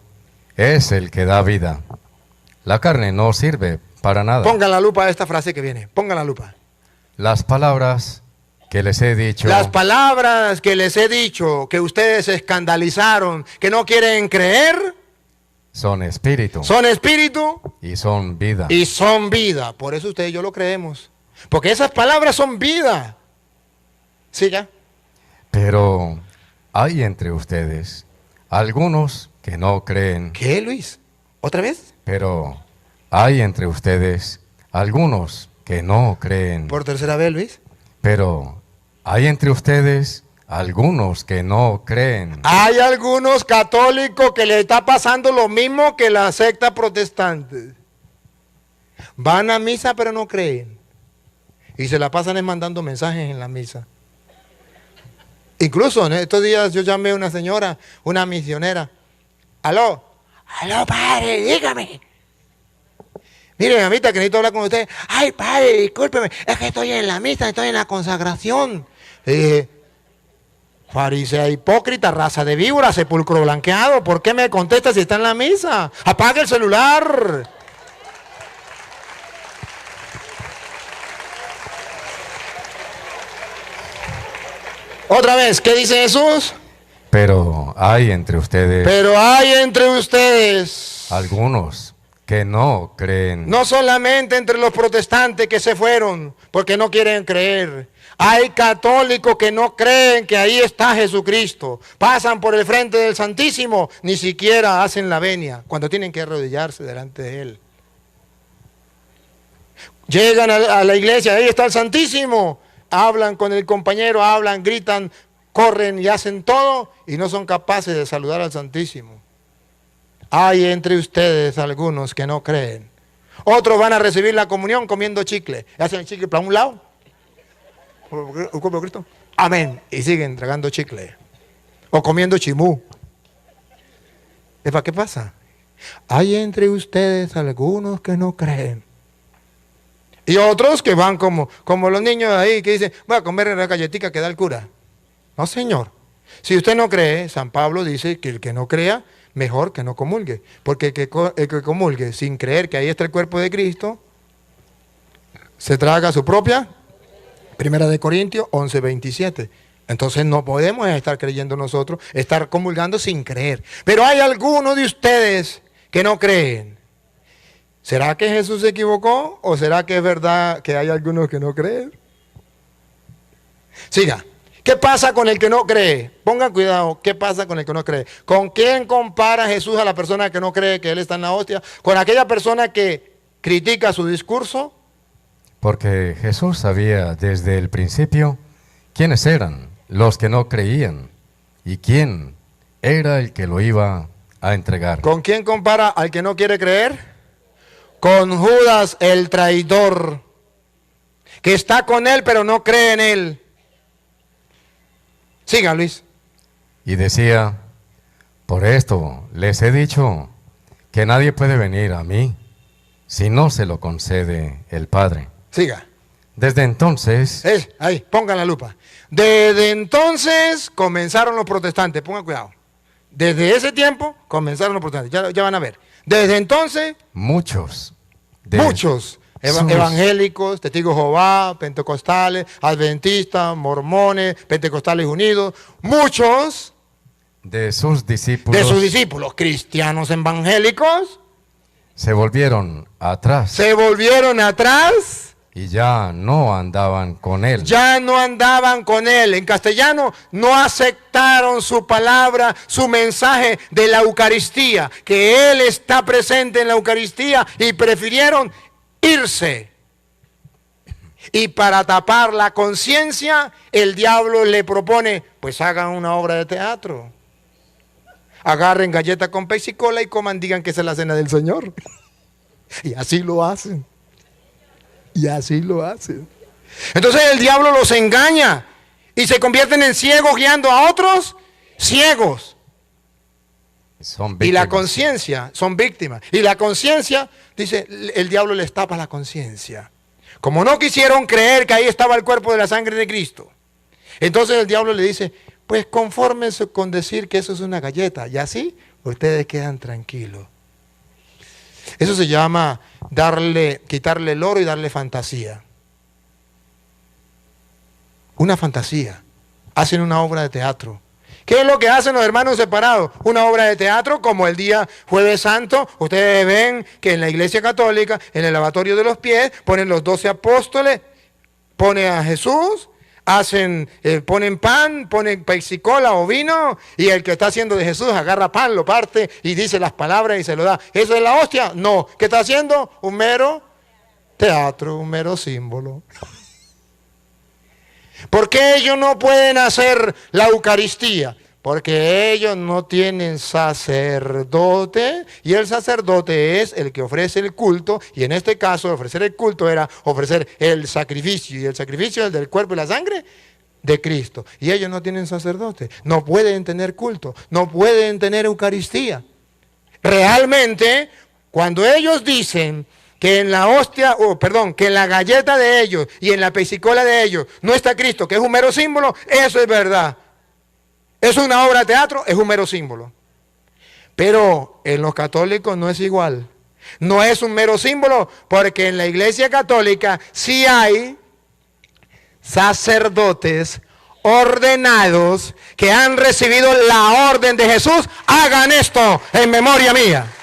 Speaker 5: es el que da vida. La carne no sirve para nada.
Speaker 2: Pongan la lupa a esta frase que viene. Pongan la lupa.
Speaker 5: Las palabras que les he dicho
Speaker 2: Las palabras que les he dicho, que ustedes se escandalizaron, que no quieren creer,
Speaker 5: son espíritu
Speaker 2: son espíritu
Speaker 5: y son vida.
Speaker 2: y son vida. Por eso ustedes y yo lo creemos. Porque esas palabras son vida. Siga.
Speaker 5: Pero hay entre ustedes algunos que no creen.
Speaker 2: ¿Qué, Luis? ¿Otra vez?
Speaker 5: Pero hay entre ustedes algunos que no creen.
Speaker 2: Por tercera vez, Luis.
Speaker 5: Pero hay entre ustedes algunos que no creen.
Speaker 2: Hay algunos católicos que le está pasando lo mismo que la secta protestante. Van a misa pero no creen. Y se la pasan mandando mensajes en la misa. Incluso en estos días yo llamé a una señora, una misionera. Aló, padre, dígame. Mire, mamita, que necesito hablar con usted. Ay, padre, discúlpeme, es que estoy en la misa, estoy en la consagración. Le dije, farisea hipócrita, raza de víbora, sepulcro blanqueado, ¿por qué me contesta si está en la misa? Apague el celular. Otra vez, ¿qué dice Jesús?
Speaker 5: Pero hay entre ustedes
Speaker 2: Pero hay entre ustedes,
Speaker 5: algunos que no creen.
Speaker 2: no solamente entre los protestantes que se fueron porque no quieren creer. Hay católicos que no creen que ahí está Jesucristo. Pasan por el frente del Santísimo, ni siquiera hacen la venia cuando tienen que arrodillarse delante de Él. Llegan a la iglesia, ahí está el Santísimo. Hablan con el compañero, hablan, gritan, corren y hacen todo y no son capaces de saludar al Santísimo. Hay entre ustedes algunos que no creen. Otros van a recibir la comunión comiendo chicle. Hacen el chicle para un lado. ¿El cuerpo de Cristo? Amén. Y siguen tragando chicle. O comiendo chimú. ¿Qué pasa? Hay entre ustedes algunos que no creen. Y otros que van como los niños ahí que dicen, voy a comer la galletita que da el cura. No, señor. Si usted no cree, San Pablo dice que el que no crea, mejor que no comulgue. Porque el que comulgue sin creer que ahí está el cuerpo de Cristo, se traga su propia. Primera de Corintios 11:27. Entonces no podemos estar creyendo nosotros, estar comulgando sin creer. Pero hay algunos de ustedes que no creen. ¿Será que Jesús se equivocó o será que es verdad que hay algunos que no creen? Siga. ¿Qué pasa con el que no cree? Pongan cuidado, ¿qué pasa con el que no cree? ¿Con quién compara Jesús a la persona que no cree que Él está en la hostia? ¿Con aquella persona que critica su discurso?
Speaker 5: Porque Jesús sabía desde el principio quiénes eran los que no creían y quién era el que lo iba a entregar.
Speaker 2: ¿Con quién compara al que no quiere creer? Con Judas el traidor, que está con Él pero no cree en Él. Siga, Luis.
Speaker 5: Y decía, por esto les he dicho que nadie puede venir a mí si no se lo concede el Padre.
Speaker 2: Siga.
Speaker 5: Desde entonces,
Speaker 2: Ahí, pongan la lupa. Desde entonces comenzaron los protestantes, pongan cuidado. Desde ese tiempo comenzaron los protestantes, ya van a ver. Desde entonces,
Speaker 5: muchos
Speaker 2: Evangélicos, testigos de Jehová, pentecostales, adventistas, mormones, pentecostales unidos, muchos
Speaker 5: de sus discípulos
Speaker 2: cristianos evangélicos,
Speaker 5: se volvieron atrás y ya no andaban con él.
Speaker 2: Ya no andaban con él. En castellano, no aceptaron su palabra, su mensaje de la Eucaristía, que él está presente en la Eucaristía, y prefirieron irse. Y para tapar la conciencia, el diablo le propone, pues hagan una obra de teatro. Agarren galletas con pez y cola y coman, digan que esa es la cena del Señor. Y así lo hacen. Entonces el diablo los engaña y se convierten en ciegos guiando a otros ciegos. Y la conciencia, son víctimas. Y la conciencia, dice, el diablo les tapa la conciencia. Como no quisieron creer que ahí estaba el cuerpo de la sangre de Cristo, entonces el diablo le dice, pues confórmense con decir que eso es una galleta, y así ustedes quedan tranquilos. Eso se llama quitarle el oro y darle fantasía. Una fantasía. Hacen una obra de teatro. ¿Qué es lo que hacen los hermanos separados? Una obra de teatro, como el día Jueves Santo. Ustedes ven que en la Iglesia Católica, en el lavatorio de los pies, ponen los 12 apóstoles, ponen a Jesús, ponen pan, ponen peixicola o vino, y el que está haciendo de Jesús agarra pan, lo parte y dice las palabras y se lo da. ¿Eso es la hostia? No. ¿Qué está haciendo? Un mero teatro, un mero símbolo. ¿Por qué ellos no pueden hacer la Eucaristía? Porque ellos no tienen sacerdote, y el sacerdote es el que ofrece el culto, y en este caso ofrecer el culto era ofrecer el sacrificio, y el sacrificio es el del cuerpo y la sangre de Cristo. Y ellos no tienen sacerdote, no pueden tener culto, no pueden tener Eucaristía. Realmente, cuando ellos dicen que en la hostia, que en la galleta de ellos y en la pesicola de ellos no está Cristo, que es un mero símbolo, eso es verdad. Es una obra de teatro, es un mero símbolo. Pero en los católicos no es igual. No es un mero símbolo, porque en la Iglesia Católica sí hay sacerdotes ordenados que han recibido la orden de Jesús. Hagan esto en memoria mía.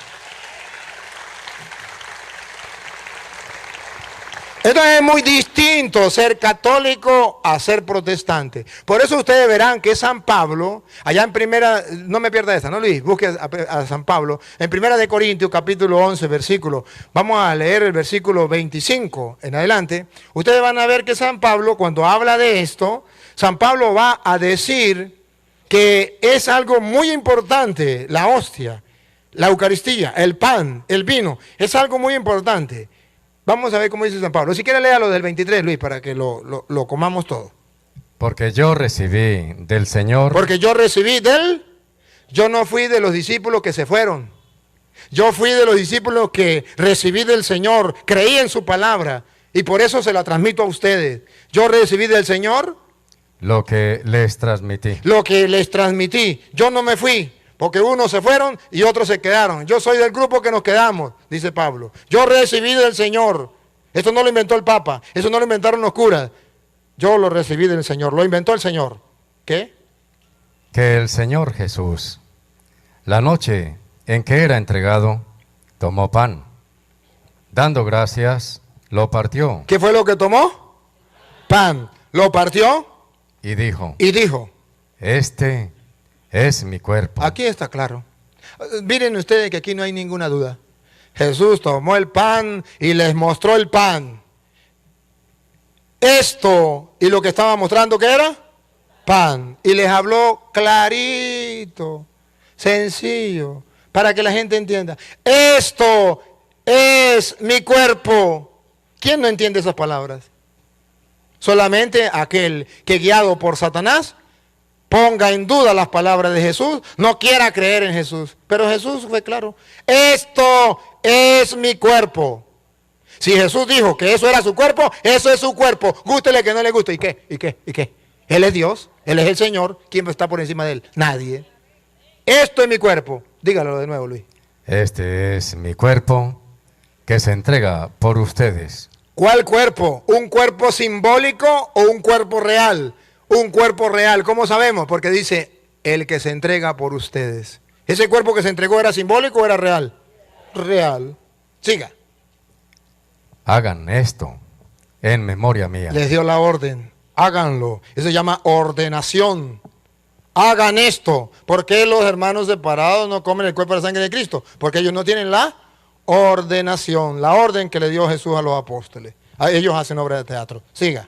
Speaker 2: Entonces es muy distinto ser católico a ser protestante. Por eso ustedes verán que San Pablo, allá en primera, no me pierda esta, ¿no, Luis? Busque a San Pablo, en primera de Corintios, capítulo 11, versículo. Vamos a leer el versículo 25 en adelante. Ustedes van a ver que San Pablo, cuando habla de esto, San Pablo va a decir que es algo muy importante, la hostia, la Eucaristía, el pan, el vino, es algo muy importante. Vamos a ver cómo dice San Pablo. Si quiere, léalo del 23, Luis, para que lo comamos todo.
Speaker 5: Porque yo recibí del Señor.
Speaker 2: Yo no fui de los discípulos que se fueron. Yo fui de los discípulos que recibí del Señor, creí en su palabra, y por eso se la transmito a ustedes. Yo recibí del Señor
Speaker 5: lo que les transmití.
Speaker 2: Yo no me fui, porque unos se fueron y otros se quedaron. Yo soy del grupo que nos quedamos, dice Pablo. Yo recibí del Señor. Esto no lo inventó el Papa, eso no lo inventaron los curas. Yo lo recibí del Señor, lo inventó el Señor. ¿Qué?
Speaker 5: Que el Señor Jesús, la noche en que era entregado, tomó pan. Dando gracias, lo partió.
Speaker 2: ¿Qué fue lo que tomó? Pan. Lo partió.
Speaker 5: Y dijo. Este es mi cuerpo.
Speaker 2: Aquí está claro. Miren ustedes que aquí no hay ninguna duda. Jesús tomó el pan y les mostró el pan. Esto y lo que estaba mostrando, ¿qué era? Pan. Y les habló clarito, sencillo, para que la gente entienda. Esto es mi cuerpo. ¿Quién no entiende esas palabras? Solamente aquel que, guiado por Satanás, ponga en duda las palabras de Jesús, no quiera creer en Jesús. Pero Jesús fue claro. Esto es mi cuerpo. Si Jesús dijo que eso era su cuerpo, eso es su cuerpo. Gústele que no le guste. ¿Y qué? Él es Dios, Él es el Señor. ¿Quién está por encima de Él? Nadie. Esto es mi cuerpo. Dígalo de nuevo, Luis.
Speaker 5: Este es mi cuerpo, que se entrega por ustedes.
Speaker 2: ¿Cuál cuerpo? ¿Un cuerpo simbólico o un cuerpo real? Un cuerpo real. ¿Cómo sabemos? Porque dice, el que se entrega por ustedes. ¿Ese cuerpo que se entregó era simbólico o era real? Real. Siga.
Speaker 5: Hagan esto en memoria mía.
Speaker 2: Les dio la orden. Háganlo. Eso se llama ordenación. Hagan esto. ¿Por qué los hermanos separados no comen el cuerpo y la sangre de Cristo? Porque ellos no tienen la ordenación, la orden que le dio Jesús a los apóstoles. Ellos hacen obra de teatro. Siga.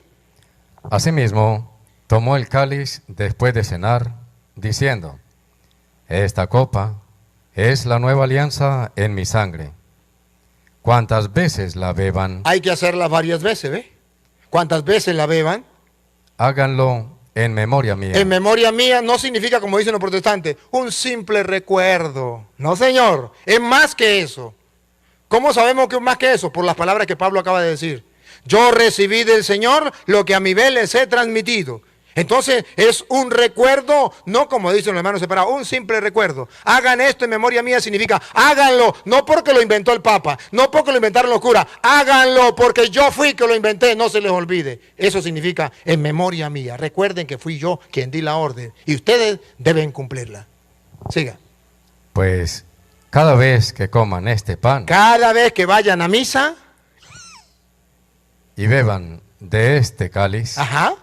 Speaker 5: Asimismo, tomó el cáliz después de cenar, diciendo, esta copa es la nueva alianza en mi sangre. Cuantas veces la beban,
Speaker 2: Hay que hacerla varias veces, ¿ve? ¿Cuántas veces la beban?
Speaker 5: háganlo en memoria mía.
Speaker 2: En memoria mía no significa, como dicen los protestantes, un simple recuerdo. No, señor, es más que eso. ¿Cómo sabemos que es más que eso? Por las palabras que Pablo acaba de decir. Yo recibí del Señor lo que a mi vez les he transmitido. Entonces es un recuerdo, no como dicen los hermanos separados, un simple recuerdo. Hagan esto en memoria mía significa, háganlo, no porque lo inventó el Papa, no porque lo inventaron los curas, háganlo porque yo fui que lo inventé, no se les olvide. Eso significa en memoria mía. Recuerden que fui yo quien di la orden y ustedes deben cumplirla. Siga.
Speaker 5: Pues cada vez que coman este pan
Speaker 2: Cada vez que vayan a misa,
Speaker 5: y beban de este cáliz,
Speaker 2: ajá,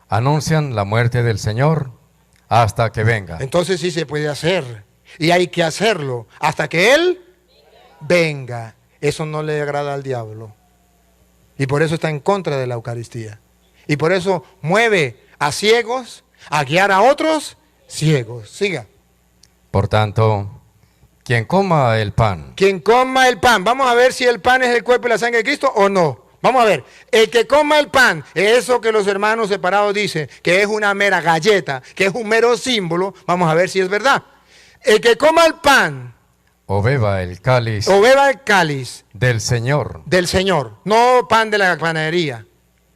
Speaker 5: anuncian la muerte del Señor hasta que venga.
Speaker 2: entonces sí se puede hacer. Y hay que hacerlo hasta que Él venga. Eso no le agrada al diablo. Y por eso está en contra de la Eucaristía. Y por eso mueve a ciegos a guiar a otros ciegos. Siga.
Speaker 5: Por tanto, quien coma el pan
Speaker 2: Quien coma el pan, vamos a ver si el pan es el cuerpo y la sangre de Cristo o no. Vamos a ver, el que coma el pan, eso que los hermanos separados dicen, que es una mera galleta, que es un mero símbolo, vamos a ver si es verdad. El que coma el pan
Speaker 5: o beba el cáliz
Speaker 2: o beba el cáliz
Speaker 5: del Señor,
Speaker 2: del Señor, no pan de la panadería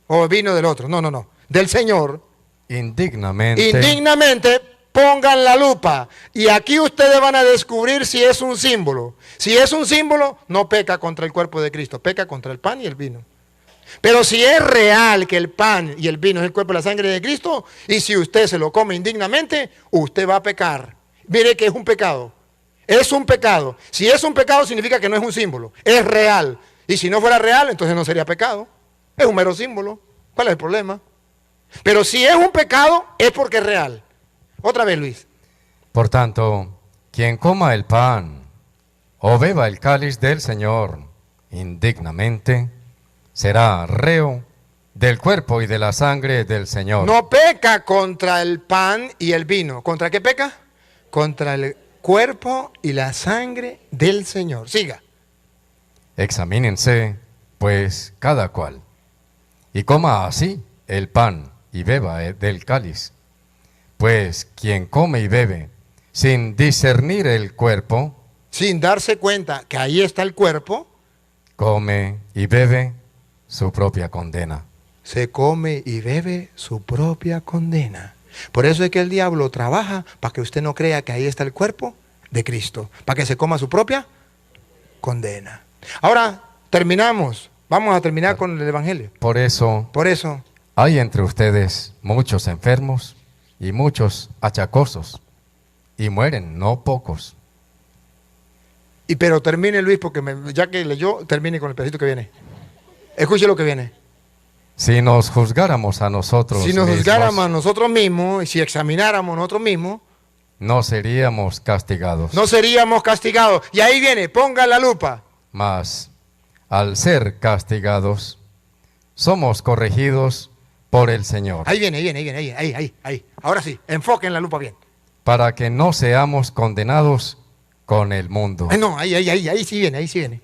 Speaker 2: o vino del otro, no, del Señor, indignamente pongan la lupa y aquí ustedes van a descubrir si es un símbolo. Si es un símbolo, no peca contra el cuerpo de Cristo, peca contra el pan y el vino. Pero si es real que el pan y el vino es el cuerpo y la sangre de Cristo, y si usted se lo come indignamente, usted va a pecar. Mire que es un pecado. Es un pecado. Si es un pecado significa que no es un símbolo, es real. Y si no fuera real, entonces no sería pecado. Es un mero símbolo. ¿Cuál es el problema? Pero si es un pecado, es porque es real. Otra vez, Luis.
Speaker 5: Por tanto, quien coma el pan o beba el cáliz del Señor indignamente, será reo del cuerpo y de la sangre del Señor.
Speaker 2: No peca contra el pan y el vino. ¿Contra qué peca? Contra el cuerpo y la sangre del Señor. Siga.
Speaker 5: Examínense, pues, cada cual, y coma así el pan y beba del cáliz. Pues quien come y bebe sin discernir el cuerpo,
Speaker 2: Sin darse cuenta que ahí está el cuerpo,
Speaker 5: come y bebe su propia condena.
Speaker 2: se come y bebe su propia condena. Por eso es que el diablo trabaja para que usted no crea que ahí está el cuerpo de Cristo, para que se coma su propia condena. Ahora terminamos, vamos a terminar con el Evangelio.
Speaker 5: Por eso
Speaker 2: Por eso,
Speaker 5: hay entre ustedes muchos enfermos y muchos achacosos, y mueren no pocos.
Speaker 2: pero termine Luis, porque ya que leyó, termine con el pedacito que viene. Escuche lo que viene.
Speaker 5: Si nos juzgáramos a nosotros
Speaker 2: Si nos
Speaker 5: mismos,
Speaker 2: juzgáramos a nosotros mismos y si examináramos a nosotros mismos,
Speaker 5: no seríamos castigados.
Speaker 2: no seríamos castigados. Y ahí viene, ponga la lupa.
Speaker 5: Mas, al ser castigados, somos corregidos por el Señor,
Speaker 2: Ahí viene, ahí. Ahora sí, enfoquen la lupa bien.
Speaker 5: para que no seamos condenados con el mundo.
Speaker 2: No, ahí sí viene, ahí viene.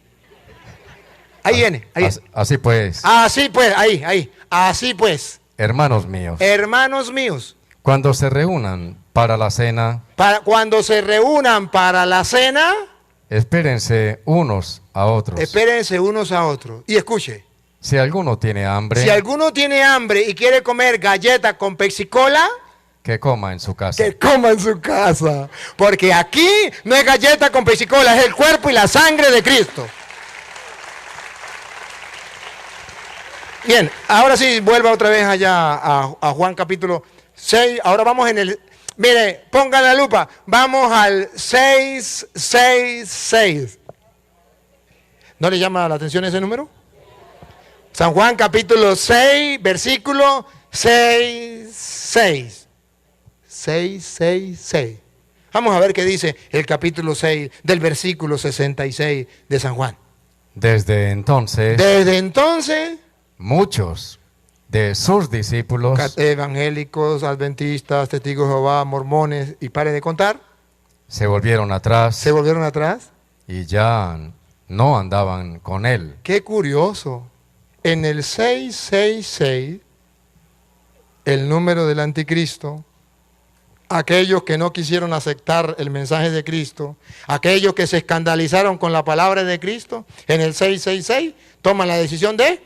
Speaker 2: Ahí viene.
Speaker 5: Así pues,
Speaker 2: Así pues, ahí. Así pues,
Speaker 5: hermanos míos,
Speaker 2: hermanos míos,
Speaker 5: cuando se reúnan para la cena,
Speaker 2: cuando se reúnan para la cena,
Speaker 5: espérense unos a otros.
Speaker 2: espérense unos a otros. Y escuche,
Speaker 5: Si alguno tiene hambre,
Speaker 2: si alguno tiene hambre y quiere comer galletas con pexicola,
Speaker 5: que coma en su casa.
Speaker 2: que coma en su casa. Porque aquí no es galleta con pexicola, es el cuerpo y la sangre de Cristo. Bien, ahora sí, vuelva otra vez allá a Juan capítulo 6. Ahora vamos en el... Mire, pongan la lupa. Vamos al 666. ¿No le llama la atención ese número? San Juan capítulo 6, versículo 66. 666. Vamos a ver qué dice el capítulo 6 del versículo 66 de San Juan.
Speaker 5: Desde entonces, muchos de sus discípulos
Speaker 2: Evangélicos, adventistas, testigos de Jehová, mormones, y pare de contar,
Speaker 5: se volvieron atrás
Speaker 2: y
Speaker 5: ya no andaban con él.
Speaker 2: Qué curioso. En el 666, el número del anticristo, aquellos que no quisieron aceptar el mensaje de Cristo, aquellos que se escandalizaron con la palabra de Cristo, en el 666 toman la decisión de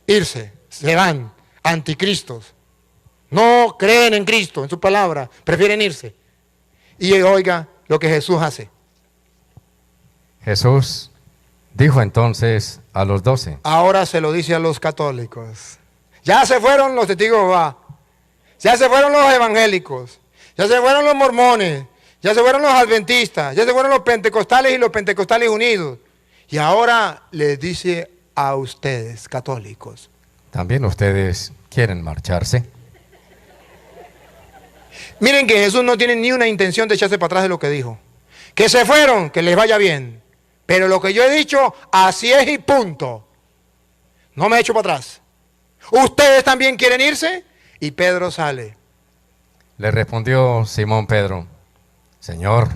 Speaker 2: irse, se van, anticristos. No creen en Cristo, en su palabra, prefieren irse. Y oiga lo que Jesús hace.
Speaker 5: Jesús dijo entonces a los 12.
Speaker 2: Ahora se lo dice a los católicos. Ya se fueron los testigos de Jehová. Ya se fueron los evangélicos. Ya se fueron los mormones. Ya se fueron los adventistas. Ya se fueron los pentecostales y los pentecostales unidos. Y ahora les dice a ustedes, católicos.
Speaker 5: ¿También ustedes quieren marcharse?
Speaker 2: Miren que Jesús no tiene ni una intención de echarse para atrás de lo que dijo. Que se fueron, que les vaya bien. Pero lo que yo he dicho, así es y punto. No me echo para atrás. ¿Ustedes también quieren irse? Y Pedro sale.
Speaker 5: Le respondió Simón Pedro: Señor,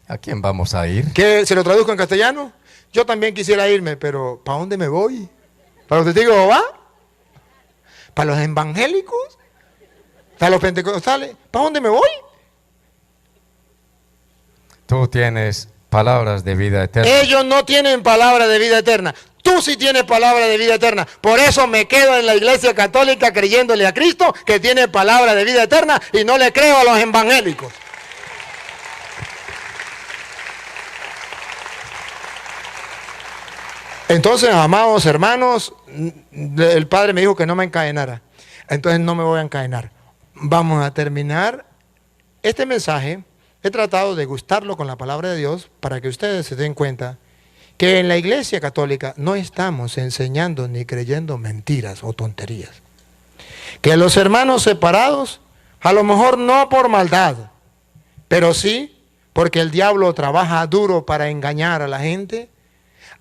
Speaker 5: ¿a quién vamos a ir?
Speaker 2: ¿Qué? ¿Se lo traduzco en castellano? Yo también quisiera irme, pero ¿para dónde me voy? ¿Para los testigos de Jehová? ¿Para los evangélicos? ¿Para los pentecostales? ¿Para dónde me voy?
Speaker 5: Tú tienes palabras de vida eterna.
Speaker 2: Ellos no tienen palabra de vida eterna. Tú sí tienes palabra de vida eterna. Por eso me quedo en la iglesia católica creyéndole a Cristo que tiene palabra de vida eterna y no le creo a los evangélicos. Entonces, amados hermanos, el Padre me dijo que no me encadenara. Entonces no me voy a encadenar. Vamos a terminar este mensaje. He tratado de gustarlo con la palabra de Dios para que ustedes se den cuenta que en la iglesia católica no estamos enseñando ni creyendo mentiras o tonterías. Que los hermanos separados, a lo mejor no por maldad, pero sí porque el diablo trabaja duro para engañar a la gente,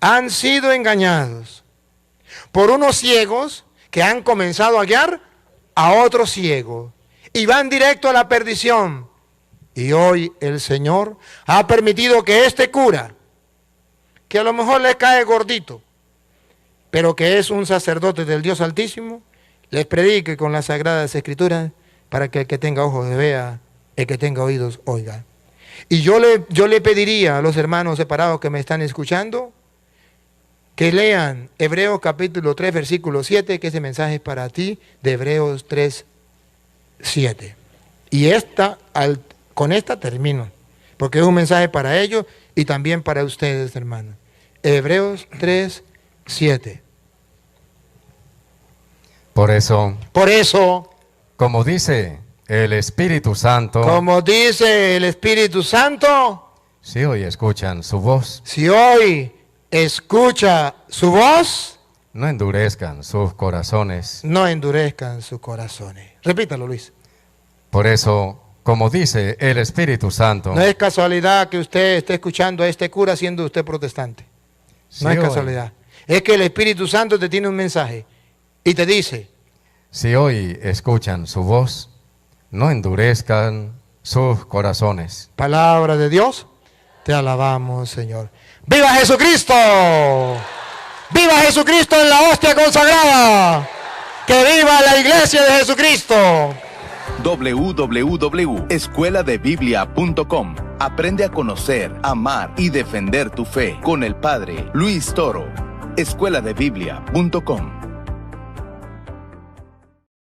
Speaker 2: han sido engañados por unos ciegos que han comenzado a guiar a otros ciegos y van directo a la perdición. Y hoy el Señor ha permitido que este cura, que a lo mejor le cae gordito, pero que es un sacerdote del Dios Altísimo, les predique con las Sagradas Escrituras para que el que tenga ojos vea, el que tenga oídos oiga. Y yo le pediría a los hermanos separados que me están escuchando que lean Hebreos capítulo 3, versículo 7, que ese mensaje es para ti, de Hebreos 3, 7. Y con esta termino, porque es un mensaje para ellos y también para ustedes, hermanos. Hebreos 3, 7.
Speaker 5: Por eso,
Speaker 2: como dice el Espíritu Santo, si hoy escucha su voz, no endurezcan sus corazones. Repítalo, Luis. Por eso, como dice el Espíritu Santo, no es casualidad que usted esté escuchando a este cura siendo usted protestante. No es casualidad. Es que el Espíritu Santo te tiene un mensaje y te dice: si hoy escuchan su voz, no endurezcan sus corazones. Palabra de Dios, te alabamos, Señor. ¡Viva Jesucristo! ¡Viva Jesucristo en la hostia consagrada! ¡Que viva la iglesia de Jesucristo!
Speaker 1: www.escueladebiblia.com. Aprende a conocer, amar y defender tu fe con el Padre Luis Toro. escueladebiblia.com.